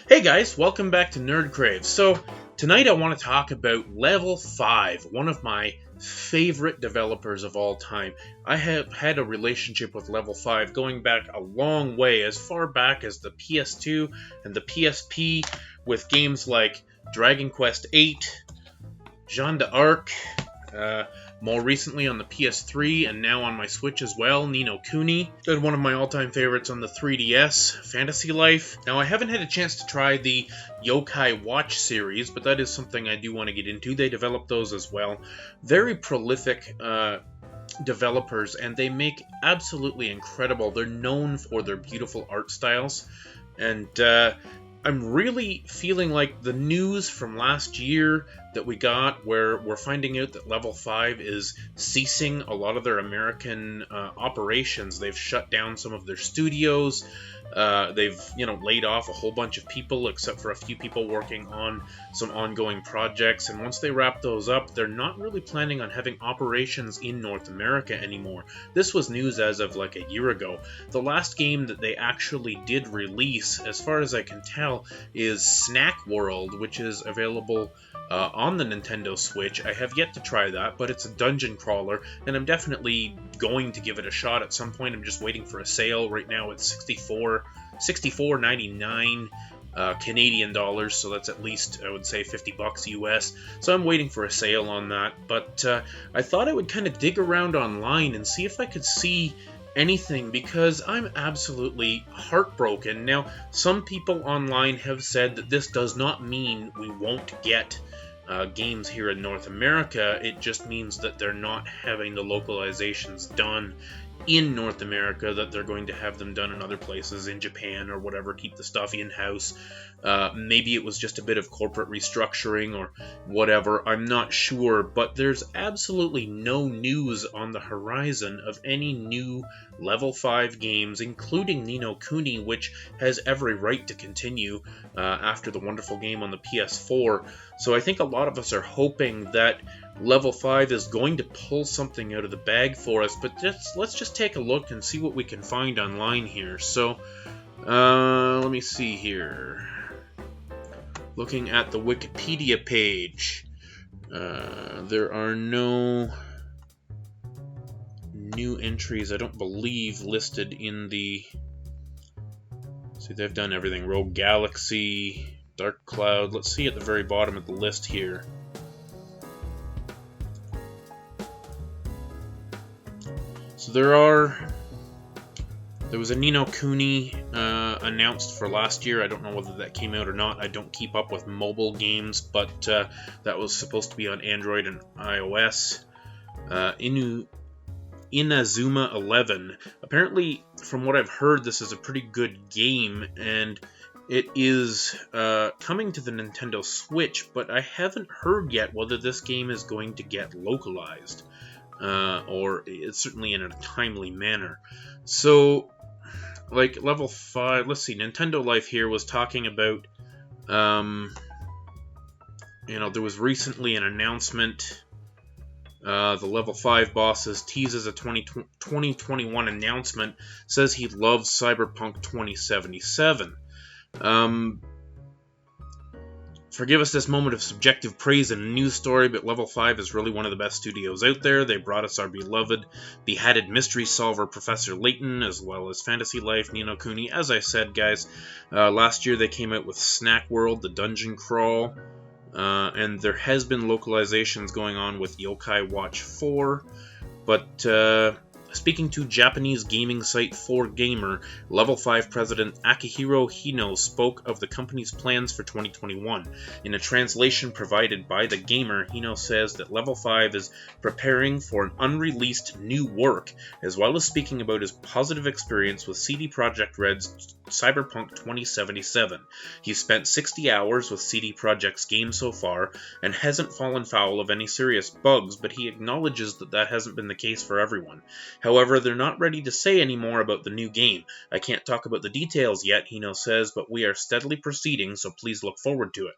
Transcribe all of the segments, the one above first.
Hey guys, welcome back to NerdCrave. So, tonight I want to talk about Level 5, one of my favorite developers of all time. I have had a relationship with Level 5 going back a long way, as far back as the PS2 and the PSP, with games like Dragon Quest VIII, Jeanne d'Arc, more recently on the PS3 and now on my Switch as well, Ni No Kuni, and one of my all-time favorites on the 3DS, Fantasy Life. Now, I haven't had a chance to try the Yokai Watch series, but that is something I do want to get into. They develop those as well. Very prolific developers, and they make absolutely incredible. They're known for their beautiful art styles, and I'm really feeling like the news from last year that we got, where we're finding out that Level 5 is ceasing a lot of their American operations. They've shut down some of their studios. They've, laid off a whole bunch of people, except for a few people working on some ongoing projects. And once they wrap those up, they're not really planning on having operations in North America anymore. This was news as of like a year ago. The last game that they actually did release, as far as I can tell, is Snack World, which is available on the Nintendo Switch. I have yet to try that, but it's a dungeon crawler, and I'm definitely going to give it a shot at some point. I'm just waiting for a sale. Right now it's $64.99 Canadian dollars, so that's at least, I would say, $50 US. So I'm waiting for a sale on that, but I thought I would kind of dig around online and see if I could see anything, because I'm absolutely heartbroken. Now, some people online have said that this does not mean we won't get games here in North America. It just means that they're not having the localizations done in North America, that they're going to have them done in other places, in Japan or whatever, keep the stuff in-house. Maybe it was just a bit of corporate restructuring or whatever, I'm not sure, but there's absolutely no news on the horizon of any new Level 5 games, including Ni No Kuni, which has every right to continue after the wonderful game on the PS4. So I think a lot of us are hoping that Level 5 is going to pull something out of the bag for us, but let's just take a look and see what we can find online here. So, let me see here. Looking at the Wikipedia page, there are no new entries, I don't believe, listed in the... See, they've done everything. Rogue Galaxy, Dark Cloud. Let's see at the very bottom of the list here. So there was a Ni No Kuni announced for last year. I don't know whether that came out or not. I don't keep up with mobile games, but that was supposed to be on Android and iOS. Inazuma 11. Apparently, from what I've heard, this is a pretty good game, and it is coming to the Nintendo Switch, but I haven't heard yet whether this game is going to get localized. Or it's certainly in a timely manner. So, like, Level 5, let's see, Nintendo Life here was talking about, there was recently an announcement, the Level 5 bosses teases a 2021 announcement, says he loves Cyberpunk 2077. Forgive us this moment of subjective praise in a news story, but Level 5 is really one of the best studios out there. They brought us our beloved beheaded mystery solver Professor Layton, as well as Fantasy Life, Ni No Kuni. As I said, guys, last year they came out with Snack World, the dungeon crawl, and there has been localizations going on with Yokai Watch 4, but... Speaking to Japanese gaming site 4Gamer, Level 5 president Akihiro Hino spoke of the company's plans for 2021. In a translation provided by the Gamer, Hino says that Level 5 is preparing for an unreleased new work, as well as speaking about his positive experience with CD Projekt Red's Cyberpunk 2077. He's spent 60 hours with CD Projekt's game so far, and hasn't fallen foul of any serious bugs, but he acknowledges that that hasn't been the case for everyone. However, they're not ready to say any more about the new game. I can't talk about the details yet, Hino says, but we are steadily proceeding, so please look forward to it.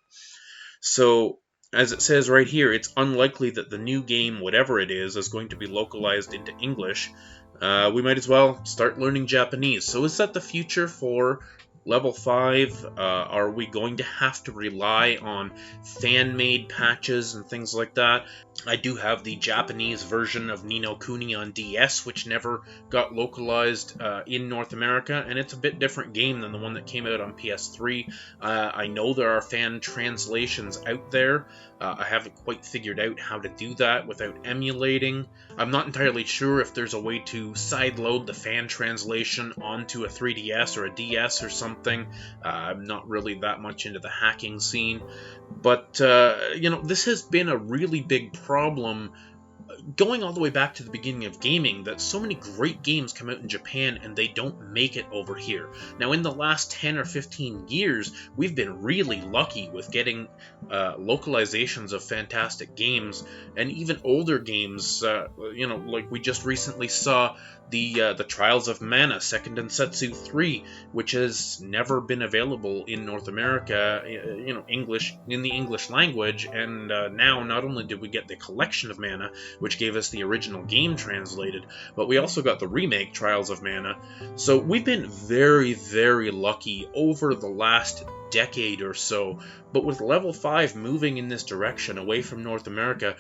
So, as it says right here, it's unlikely that the new game, whatever it is going to be localized into English. We might as well start learning Japanese. So is that the future for Level 5, are we going to have to rely on fan-made patches and things like that? I do have the Japanese version of Ni No Kuni on DS, which never got localized in North America, and it's a bit different game than the one that came out on PS3. I know there are fan translations out there. I haven't quite figured out how to do that without emulating. I'm not entirely sure if there's a way to sideload the fan translation onto a 3DS or a DS or something. I'm not really that much into the hacking scene. But, this has been a really big problem going all the way back to the beginning of gaming, that so many great games come out in Japan and they don't make it over here. Now, in the last 10 or 15 years, we've been really lucky with getting localizations of fantastic games, and even older games, like we just recently saw the Trials of Mana, Second Densetsu 3, which has never been available in North America, English, in the English language, and now not only did we get the collection of Mana, which gave us the original game translated, but we also got the remake, Trials of Mana. So we've been very, very lucky over the last decade or so, but with Level 5 moving in this direction away from North America,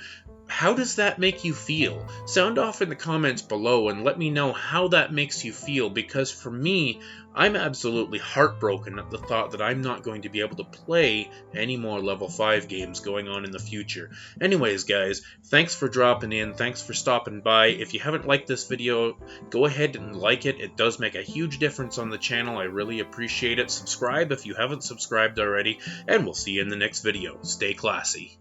how does that make you feel? Sound off in the comments below and let me know how that makes you feel, because for me, I'm absolutely heartbroken at the thought that I'm not going to be able to play any more Level 5 games going on in the future. Anyways, guys, thanks for dropping in, thanks for stopping by. If you haven't liked this video, go ahead and like it. It does make a huge difference on the channel. I really appreciate it. Subscribe if you haven't subscribed already, and we'll see you in the next video. Stay classy.